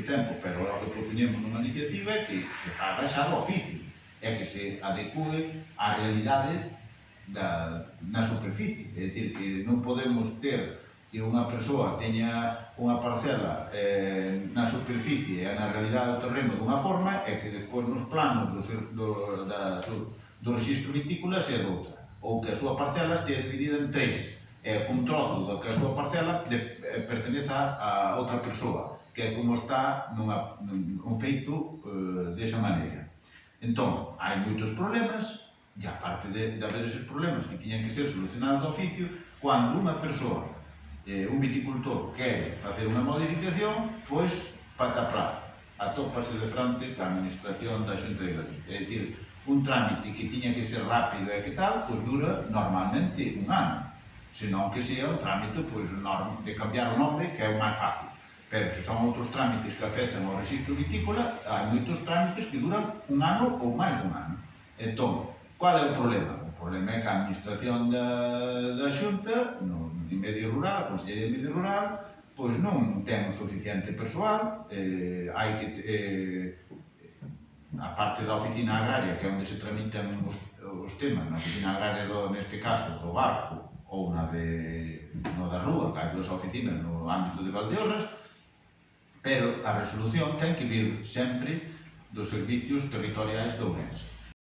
tempo, pero o que propoñemos nunha iniciativa é que se faga xa do oficio, é que se adecue á realidade na superficie, é dicir, que non podemos ter que unha persoa teña unha parcela na superficie e na realidade do terreno dunha forma e que despois nos planos do registro vitícola sea doutra, ou que a súa parcela estea dividida en tres e un trozo do que a súa parcela perteneza a outra persoa, que é como está un feito desa maneira. Entón, hai moitos problemas, e aparte de haber eses problemas que tiñan que ser solucionados do oficio, cando unha persoa, un viticultor, quere facer unha modificación, pois, pataplaz, atópase de fronte ca administración da Xunta de Galicia. É dicir, un trámite que tiña que ser rápido e que tal, pois dura normalmente un ano, senón que sea un trámite de cambiar o nome, que é o máis fácil. Pero se son outros trámites que afectan ao registro vitícola, hai moitos trámites que duran un ano ou máis dun ano. Entón, qual é o problema? O problema é que a administración da Xunta, no medio rural, a Consellería de Medio Rural, pois non ten o suficiente persoal, hai que, a parte da oficina agraria, que é onde se tramitan os temas, na oficina agraria, neste caso, do barco, ou na da rúa, que hai dúas oficinas no ámbito de Valdeorras, pero a resolución ten que vir sempre dos servicios territoriais de Ourense.